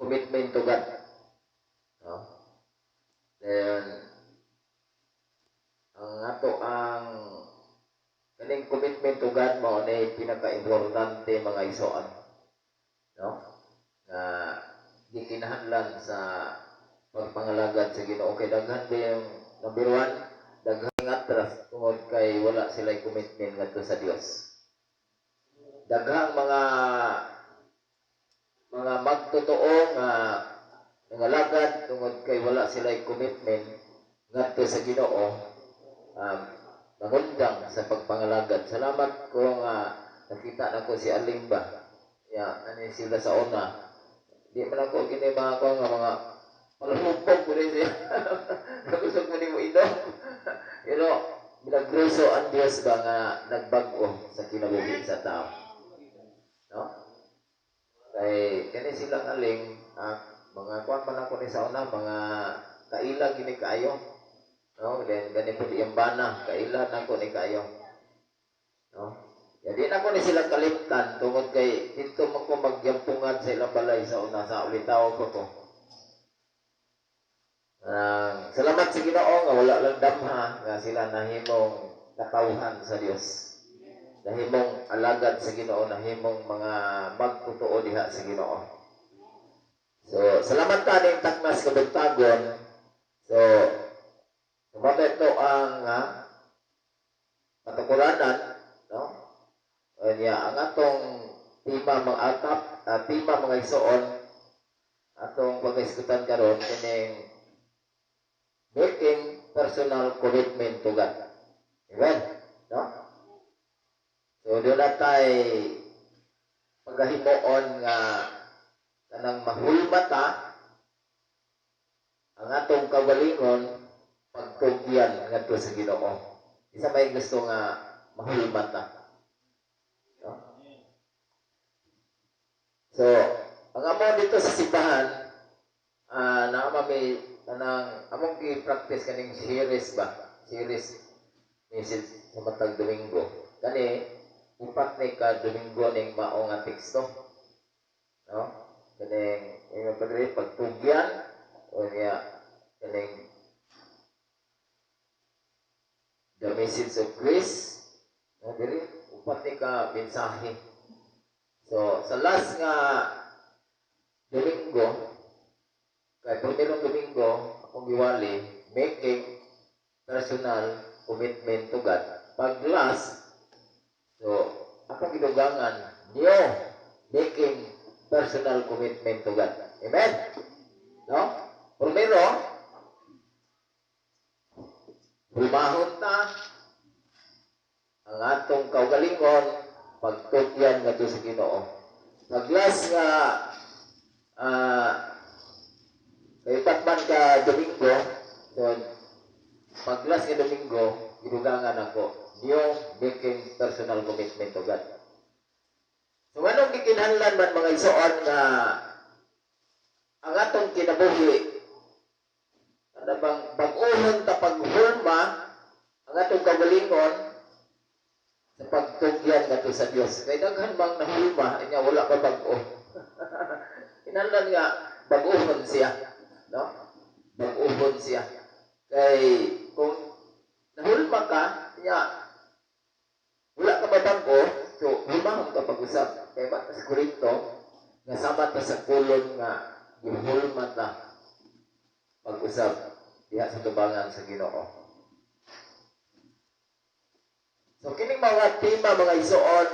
commitment to God. No? Then ang kaning commitment to God mao na pinaka-importante mga igsoon. No? Nga gikinahanglan sa pagpangalagad sa Ginoo kay daghan yung number 1, daghan atras tungod kay wala sila commitment ngadto sa Dios. Daghang mga magtotoo nga nangalagad tungod kay wala sila commitment ngadto sa Ginoo, nangundang sa pagpangalagad. Salamat ko nga nakita nako si Aling ba. Ani sila sa una. Di man ako kini mga ko nga mga palumupog ko rin siya. Nagusog mo ni mo inom. Pero minagroso ang Diyos ba nga nagbago sa kinabuhi sa tao. No? Kay kani silang Aling, mga kuan man ako ni sa una, mga kaila gini kayo. No, then gani po yung bana, kaila nako ni kayo. No? Ya di na ko ni sila kalimtan tungod kay dito man ko magyampungan sa ilang balay sa una sa ulitaw ko to. Salamat sa Ginoo nga wala lang damha nga sila nahimong katawhan sa Dios. Nahimong alagad sa Ginoo, nahimong mga magtotoo diha sa Ginoo. So, salamat ta ning taknas kabugtagon. So, kumabay to ang patukuranan, no? Ang atong tema mga igsoon atong pag-iskutan karon kining making personal commitment to God. Amen? No? So, doon na tayo paghahimuon nga kanang mahulmata ang atong kagalingon pagtugyan ngadto sa Ginoo. Isa may gusto nga mahulmata. No? So, ang amo dito sa simbahan, may kanang among gi-practice kaning series message sa matag Domingo. Kani upat ni ka Domingo ning mao nga teksto. No? Kaning yung pagtugyan o niya kaning the message of grace. No, diri upat ni ka mensahe. So, sa last nga Domingo, kay primerong Domingo, akong giwali, making personal commitment to God. Pag last, so, akong gidugangan, niyo, making personal commitment to God. Amen? No? Primero, humahon ta ang atong kaugalingon pagtugyan ngadto sa Ginoo. Paglas nga kay patman ka Domingo, so paglas nga Domingo, gidugangan ako niyo making personal commitment to God. So anong gikinahanglan man mga igsoon nga ang atong kinabuhi ano bang bag-ohon ta paghulma ang atong kagalingon sa pagtugyan ngadto sa Dios. Kay daghan bang nahulma inya wala pa bag-o. Kinahanglan nga bag-ohon siya, no? Bag-ohon siya. Kay kung nahulma ka, inya wala ka ba bag-o, so hulmahon ka pag-usap. Kay ba sa Korinto nga sama ta sa kulon nga gihulma ta pag-usap diha sa tubangan sa Ginoo. So, kining mga tema, mga igsoon,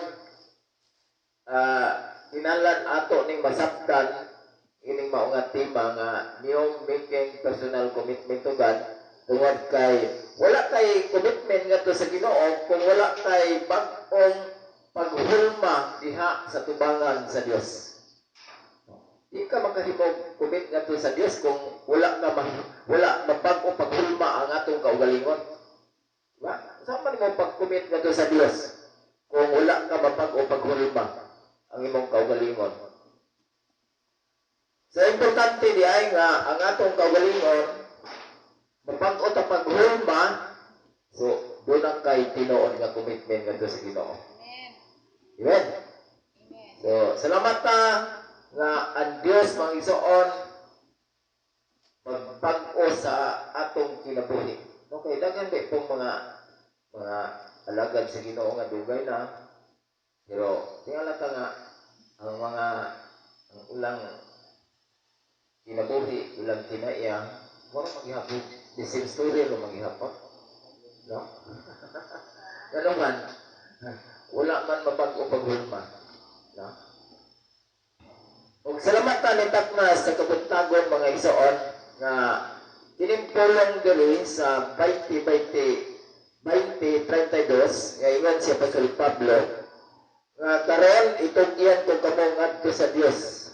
kinahanglan ato ning masabtan, kining mga tema nga niyong making personal commitment to God, tungod kay, wala kay commitment nga to sa Ginoo, kung wala kay bag-ong paghulma diha sa tubangan sa Dios. Di ka makahimog commit nga to sa Dios kung wala mabag-ong paghulma ang atong kaugalingon. Diba? Saan man mo pag-commit nga to sa Dios kung wala ka mapag o paghulma ang imong kaugalingon? So, importante di ay nga ang atong kaugalingon mapag o paghulma, so doon ang kay tinuon nga commitment nga to sa Ginoo. Amen. So, salamat ta nga ang Dios mangigsuon magbag-o sa atong kinabuhi. Okay, daghan ba itong mga alagad sa Ginoo nga dugay na, pero tingala ta nga ang ulang kinabuhi, ulang kinaiya, mura maghihapon. The same story lo maghihapon. No? Ano man, wala man mabag-o paghulma. No? Ug salamat ta ni Taknas sa kabuntagon mga igsoon nga tinimpulong diri sa 2032 nga ingon si Apostol Pablo nga karon itugyan ko kamo ngadto sa Dios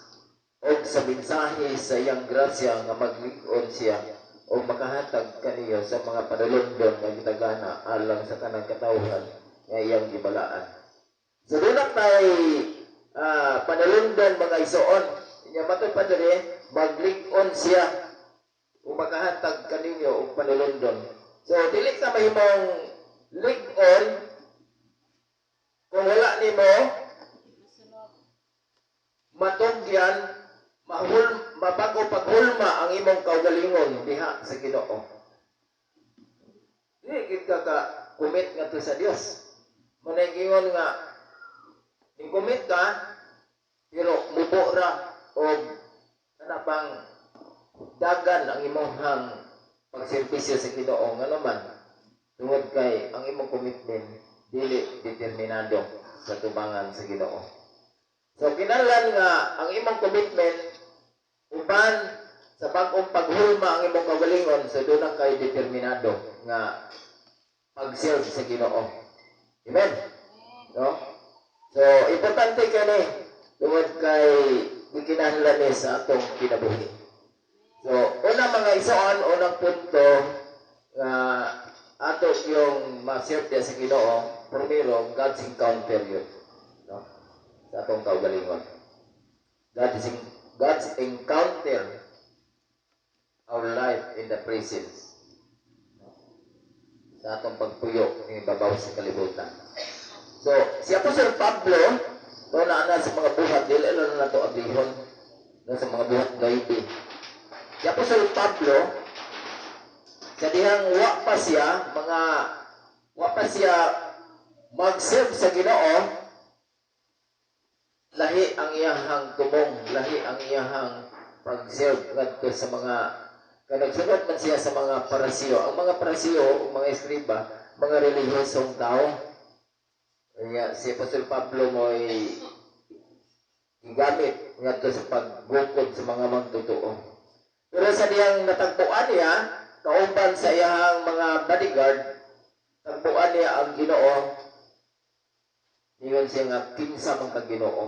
o sa mensahe sa iyang grasya nga maglig-on siya o makahatag kaniyo sa mga panulundon nga gitagana alang sa tanang katawhan nga iyang gibalaan. So doon tay panulundon mga igsoon, inya matod pa diri maglig-on siya o makahatag kaninyo og panulundon. So dili ka mahimong lig-on kung wala nimo matugyan mabago paghulma ang imong kaugalingon diha sa Ginoo. Dili gid ka commit ngadto sa Dios. Manay gingon nga i-commit ka pero mubo ra og ana bang dagan ang imong pagserbisyo sa Ginoo nga naman tungod kay ang imong commitment dili determinado sa tubangan sa Ginoo. So kinahanglan nga ang imong commitment uban sa bag-ong paghulma ang imong kaugalingon so doon na kay determinado nga pag-serve sa Ginoo. Amen? No? So importante kani tungod kay gikinahanglan ni sa atong kinabuhi. So una mga igsoon, unang punto nga ato yung ma-serve sa Ginoo, primero God's encounter yun. No? Sa atong kaugalingon. God's encounter our life in the presence. Sa atong pagpuyo ng babaw sa kalibutan. So, si Apostol Pablo, doon na sa mga buhat, dili na ito abihon, sa mga buhat gaibi. Si Apostol Pablo, sa dihang wa pa siya mag-serve sa Ginoo, lahi ang iyahang tumong, lahi ang iyahang pag-serve ngadto sa mga kanagsunod man siya sa mga parasiyo. Ang mga parasiyo o mga eskriba, mga relihiyosong tao. Kaya si Apostol Pablo mo'y gigamit ngadto sa pagbukod sa mga magtotoo. Pero sa diyang natagpuan niya, kauban sa iyahang mga bodyguard, tagpuan niya ang Ginoo. Ingon siya nga kinsa man kang Ginoo.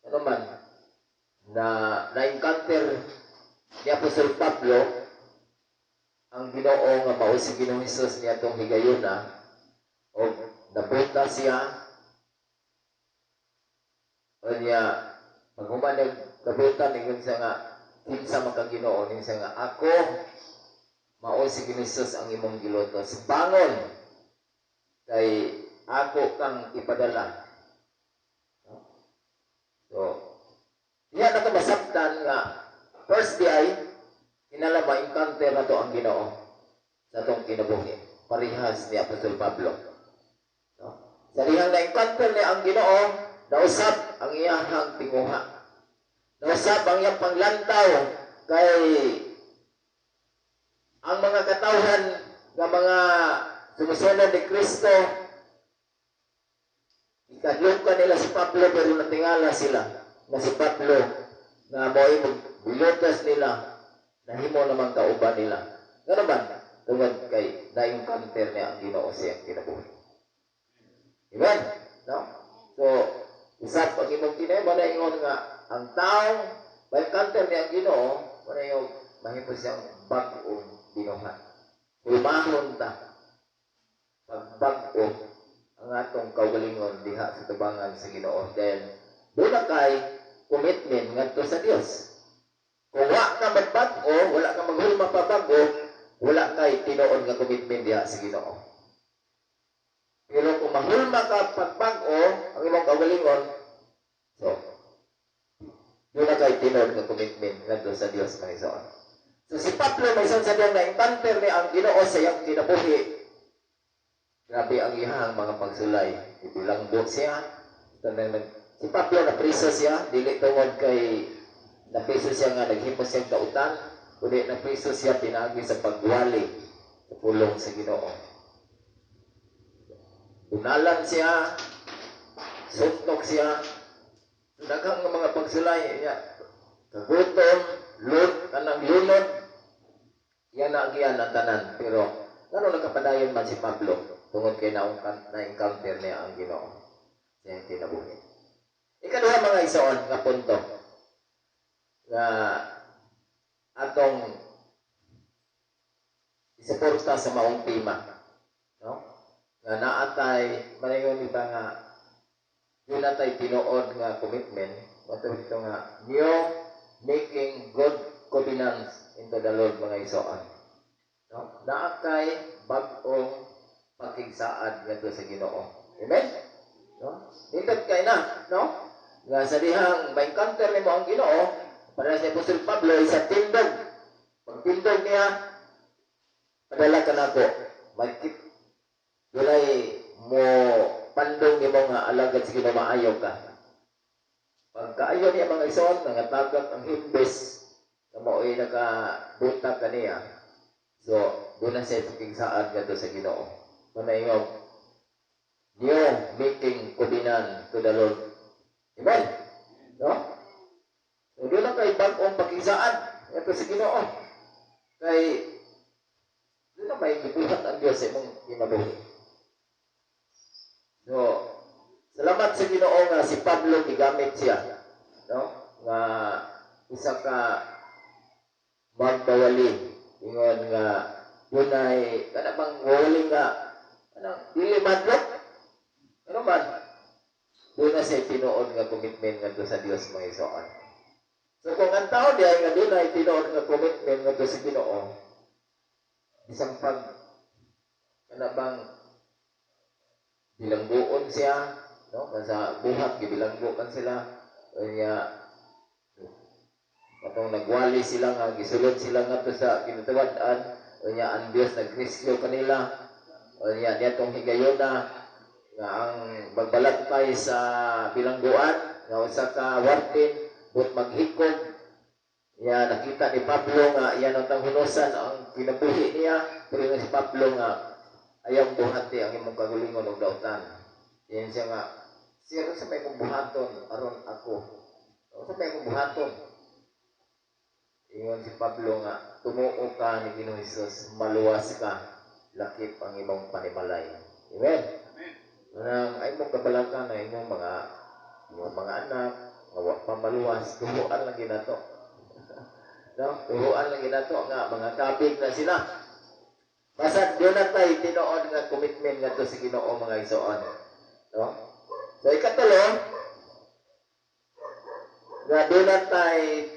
Ano man na-encounter ni Apostol Pablo ang Ginoo nga mao si Ginoong Hesus niya tong higayuna o nabuta siya o niya paghuman nabuta ingon siya nga kinsa man kang Ginoo ningon siya nga ako mao si Ginoong Hesus ang imong gilutos bangon kay ako kang ipadala. So, diya na ito masabtan nga first day, kinala ma-encounter na ito ang Ginoo sa itong kinabuhi. Parihas ni Apostol Pablo. No? Sa dihang na-encounter niya ang Ginoo, nausap ang iyahang tinguha. Nausap ang iyang panglantaw kay ang mga katawhan ng mga sumusunod ni Kristo ikadlukan nila si Pablo pero natingala sila na si Pablo na mo'y bilotas nila nahimo naman kauban nila. Nga naman, tungod kay na-encounter niya ang Ginoo siyang kinabuhi. Amen? No? So, isap ang imong tinay, manaingon nga ang taong ma-encounter niya ang Ginoo, manaingon mahimo siyang bag-ong binuhat. Ulmahon ta. Pagbag-o ang atong kaugalingon diha sa tubangan sa Ginoo. Then, doon na kay commitment ngadto sa Dios. Kung wala ka magbag-o, wala ka maghulma pa bago, wala kay tinuod nga commitment diha sa Ginoo. Pero kung mahulma ka pagbag-o ang imong kaugalingon, so Doon na kay tinod nga commitment ngadto sa Dios mga igsoon. So si Pablo may isang sadyang na-encounter ni ang Ginoo sa iyang kinabuhi. Grabe ang iyang mga pagsulay. Ibilanggo siya. Si Pablo na priso siya, dili tungod kay na priso siya nga naghimo siyang kautan, kundi na priso siya pinagi sa pagwali sa pulong sa Ginoo. Unalan siya, suntok siya, daghang mga pagsulay niya. Kagutom, kanang lunod, yan na agian ang tanan. Pero, ano nakapadayon man si Pablo tungod kay na-encounter niya ang Ginoo sa iyang kinabuhi. Ikaduha mga igsoon nga punto nga atong isuporta sa maong tema. No? Nga naatay, maningon ita nga yun natay tinuod nga commitment, matulog ito nga new making good covenants into the Lord mga igsoon. No? Naakay bag-ong pakigsaad ngadto sa Ginoo. Amen? No? Nindot kay na, no? Nga sa dihang ma-encounter nimo ang Ginoo, para sa Apostol Pablo isa tindog. Pagtindog niya, padala ka nako. Magkip dulay mo pandong nimo nga alagad sa Ginoo maayo ka. Pagkaayo niya mga igsoon, nangatagak ang himbes na mao'y nakabuta kaniya. So, doon na siya pakigsaad ngadto sa Ginoo. Manayong new making covenant to the Lord. Amen? No? So, doon na kay bag-ong pakisaan. Ito sa Ginoo. Kay, doon na may gibuhat ang Diyos sa imong kinabuhi. So, salamat sa Ginoo nga si Pablo gigamit siya. No? Nga isa ka magbawali. Ingon nga, dunay, kana bang wawali nga, dili madlok. Ano man? Doon na siya tinuod nga commitment nga sa Dios mga igsoon. So kung ang tao diay nga doon ay tinuod nga commitment nga sa Ginoo, isang kana bang bilangguon siya, no? Sa buhat gibilanggo kan sila, unya katong nagwali sila nga gisulod sila nga sa kinatawad-an, unya ang Dios nagrescue kanila, unya niadtong higayona nga ang magbalagtay sa bilangguan nga usa ka wartin but maghikog ya nakita ni Pablo nga iyan ang tanghunosan ang kinabuhi niya pero si Pablo nga ayaw buhati ang imong kagulingon og dautan. Yan siya nga siya sa may kong buhaton aron ako. Sa may kong buhaton. Ingon si Pablo nga tumuo ka ni Ginoong Hesus, maluwas ka, lakip ang imong panimalay. Amen. Ay mong kabalaka na inyong mga anak, mga pamaluwas, tuhuan lang ginato. No? Tuhuan lang ginato nga, mga kabig na sila. Basta doon na tayo tinoon nga commitment nga to sa Ginoo mga igsoon. No? So ikatulo, nga doon na tayo,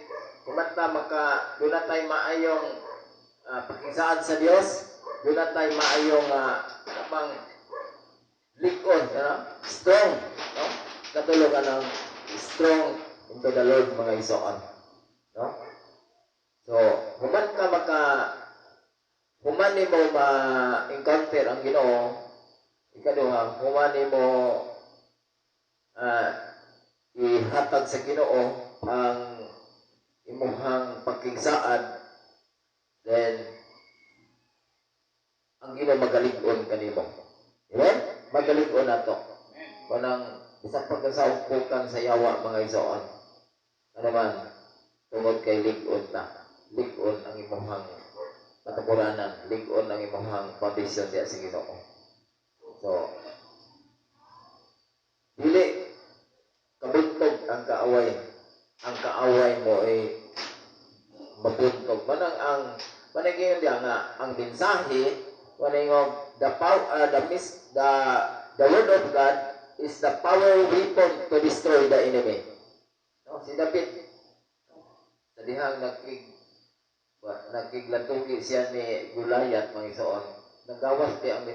doon na tayo maayong pakinsaan sa Diyos, doon na tayo maayong likod, strong, no? Katulungan ng strong into the Lord mga igsoon, no? So, human mo ma-encounter ang Ginoo, ikaduha, human mo ihatag sa Ginoo ang imuhang pagkigsaad, then ang Ginoo magalig-on kanimo. Amen? Magalig-on nato. Kanang isang pagkasaupukan sa yawa mga igsoon. Ano man, tungod kay lig-on ta. Lig-on ang imuhang katapuranan. Lig-on ang imuhang foundation diya sa Ginoo. So, dili kabuntog ang kaaway. Ang kaaway mo ay mabuntog. Manang ang panagin diya nga ang mensahe maningog the word of God is the power weapon to destroy the enemy. No, si David sa dihang nagkiglatugi siya ni Goliath mga igsoon, nagawas di ang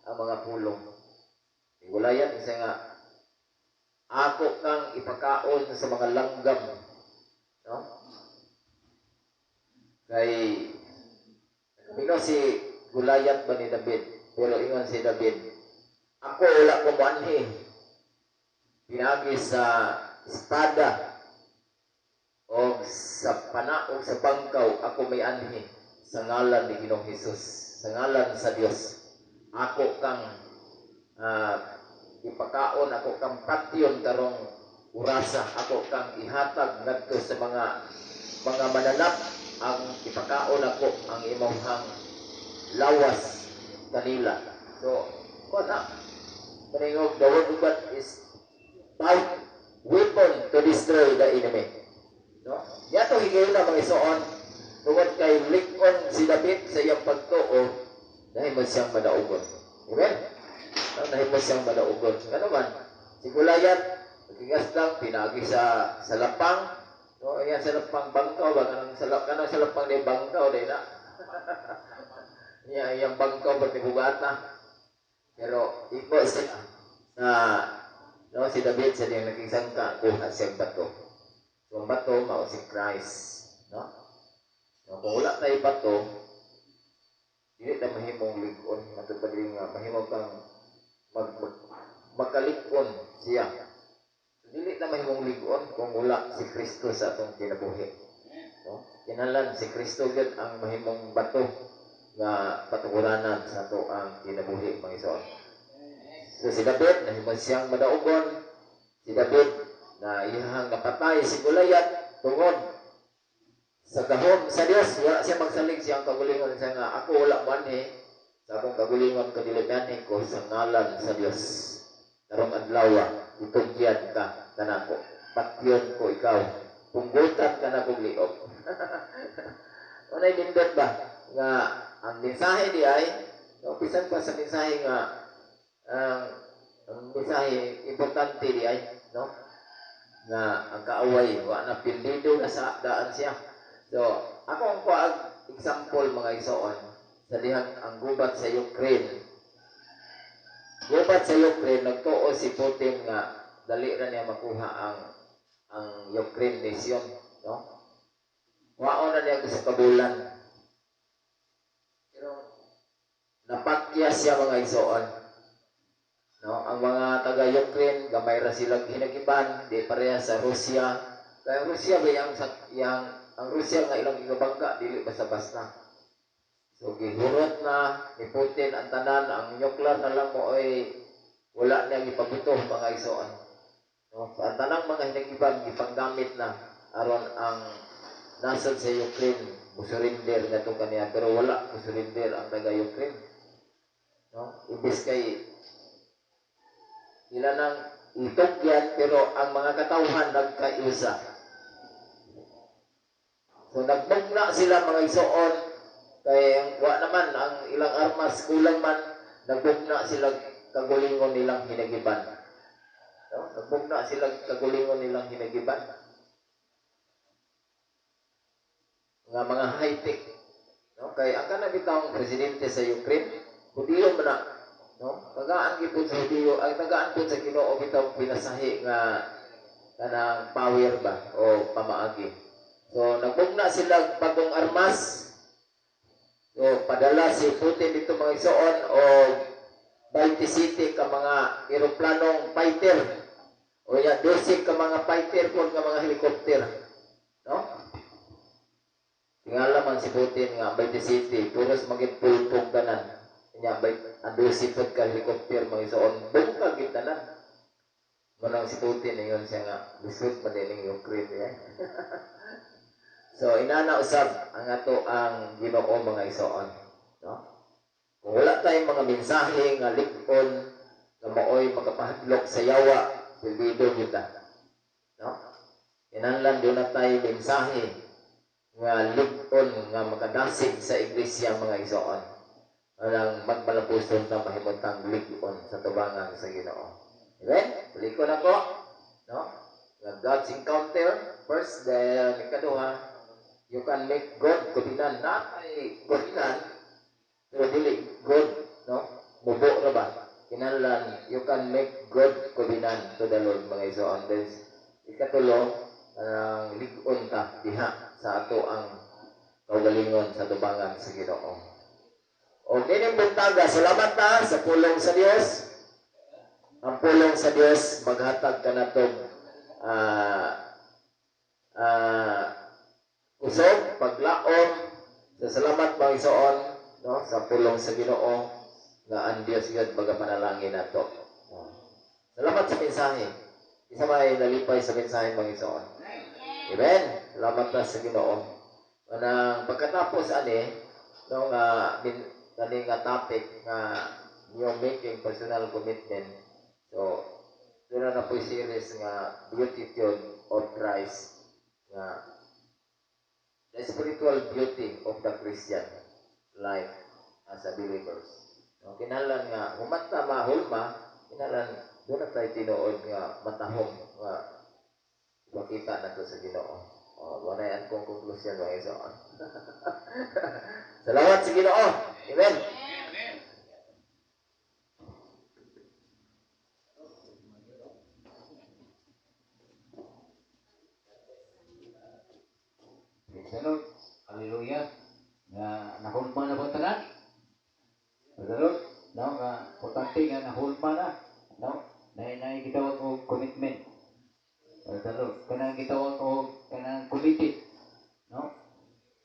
mga pulong. Si Goliath isa nga ako kang ipakaon sa mga langgam No? Kay Pino si Gulayat ba ni David? Pero ingon si David, ako wala ko manhi. Pinagi sa espada o sa panaog sa bangkaw, ako may anhi sa ngalan ni Ginoong Hesus, sa ngalan sa Dios. Ako kang ipakaon, ako kang patyon karong urasa, ako kang ihatag ngadto sa mga mananap, ang ipakaon ako ang imong lawas kanila. So, kuna paningog, the word of God is power, weapon to destroy the enemy. No? Yato higayon na mga isuon, tungod kay likon si David sa iyang pagtuo, dahil mo siyang madaugon. Amen? Dahil mo siyang madaugon. Ano man, si Gulayat, nagigas lang, pinagi sa lapang, no, yan sa lapang bangkaw, kanang sa lapang na bangkaw, dahil na. Yang bangkaw bertibugat na. Pero iko siya no, si David sa diyang nakigsangka kuha siyang bato. So ang bato mao si Christ, no? So, kung wala tayo bato, dili ta mahimong ligon, matupad rin nga mahimong kang makalikon siya. So, dili ta mahimong ligon kung wala si Kristo sa atong kinabuhi. No? Kinahanglan si Kristo gid ang mahimong bato nga patunguranan sa ato ang kinabuhi, mga isuon. So si David, nahimong siyang madaugon. Si David, na iyahang napatay si Gulayat tungod sa gahom sa Dios. Wala siya magsalig siyang kagulingon siya nga, ako wala manhi sa akong kagulingon kadilimanhi ko sa ngalan sa Dios. Karong adlaw, itugyan ka kanako, patyon ko ikaw, punggutan ka na kong liog. Unay nindot ba nga ang mensahe di ay, upisan pa sa mensahe nga, ang mensahe importante di ay, no? Nga ang kaaway, wala na pindido na sa daan siya. So, ako ang kuwag example mga isoon, sa dihang ang gubat sa Ukraine. Gubat sa Ukraine, nagtuo si Putin nga, dali ra niya makuha ang Ukraine nation, no? Waon na niya sa kabulan. Napakya siya mga isoon. No, ang mga taga-Ukraine, gamay ra silang hinagiban, di pareha sa Russia. Kaya Russia ba ang Russia nga ilang gigabangga, dili basta-basta. So gihurot na ni Putin ang tanan, ang nuclear na lang mo ay wala niya gipabuto mga isoon. No, so, ang tanang mga hinagiban gipanggamit na aron ang nasod sa Ukraine musurinder nga to kaniya, pero wala musurinder ang taga-Ukraine. No? Ibis kay ila nang itugyan, pero ang mga katawhan nagkaiusa. So nagbugna sila mga isuon, kay wa naman ang ilang armas kulang man, nagbugna sila kagulingon nilang hinagiban. No? Nagbugna sila kagulingon nilang hinagiban. Mga high-tech. No? Kay ang kanang bitawong presidente sa Ukraine, Hudiyo man na, no? Tagaan gipon sa Hudiyo, ay tagaan po sa Ginoo bitaw pinasahi nga kanang power ba o pamaagi. So nagbugna sila bagong armas. So padala si Putin dito mga isuon o 27 ka mga eroplanong fighter. O ya 12 ka mga fighter po nga mga helicopter. No? Tingala man si Putin nga 27, puros maging pulpog tanan. Nya bay ando sipot ka helicopter mga isuon bungkag gitanan. Manang si Putin ingon siya nga lusot pa din yung Ukraine ya. So inana usab ang ato ang Ginoo mga isuon, no? Kung wala tayong mga mensahe nga lig-on nga maoy makapahadlok sa yawa, bilbido kita, no? Kinahanglan do na tayo mensahe nga lig-on nga makadasig sa iglesia mga isuon. Walang magpalapuson na mahimutang lig-on sa tubangan sa Ginoo. Amen? Tulikon ako, no? God's encounter, first, the ikaduha, you can make God kubinan. Not ay kubinan, pero dili God, no? Mubo na ba? Kinahanglan, you can make God kubinan to the Lord mga isuon. Then, ikatulo, lig-on ta, diha sa ato ang kaugalingon sa dubangan sa Ginoo. O kining buntaga, salamat ta sa pulong sa Dios. Ang pulong sa Dios maghatag kanatong usog, paglaom, sa salamat mga igsoon, no, sa pulong sa Ginoo nga ang Dios gid magapanalangin nato. Salamat sa mensahe. Isa may nalipay sa mensahe mga igsoon. Amen. Salamat ta sa Ginoo. Anang pagkatapos no nga topic nga yung making personal commitment. So, doon na po yung series nga Beatitude of Christ nga the spiritual beauty of the Christian life as a believers. So, kinalan nga humanta mahulma, kinalan doon na tayo tinuod nga matahong nga makita na to sa Ginoo. Wala yan kong konklusyon mga igsoon. Salamat sa Ginoo. Amen. Salud. Hallelujah. Nahulma na ba tanan? Salud. No, importante nga nahulma na. No? Dahil gitawag og commitment. Salud. Kanang gitawag og kanang committed. No?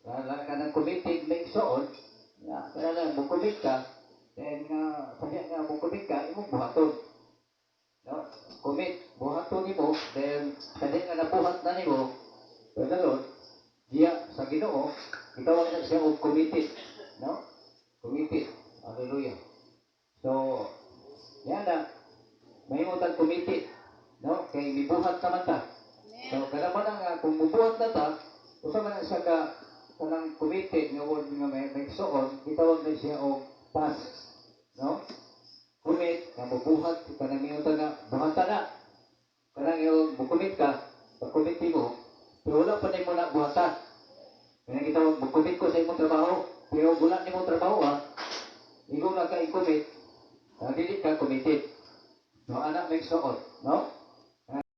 Kanang committed may soon. Kanang mo commit ka. Then kasi nga mo commit ka, imong buhaton. No? Commit, buhaton nimo. Then kasi nga nabuhat na nimo. Salud. Diya sa Ginoo, gitawag na siya og committed, no? Committed. Hallelujah. So, yan na, may utang committed, no? Kay mibuhat naman ta. So, kalaman nga, kung mubuhat na ta, usa man siya kanang committed, nga word nga may soon, gitawag na siya og pass, no? Commit, nga mubuhat, kanang may utang nga, buhatan na. Kanang yung mukumit ka, pag-commit mo, pero wala pa na mo na buhatan. Kaya kita mag-commit ko sa imong trabaho. Pero wala na imong trabaho ikaw na ka i-commit. Dili ka committed. No, anak may soon. No?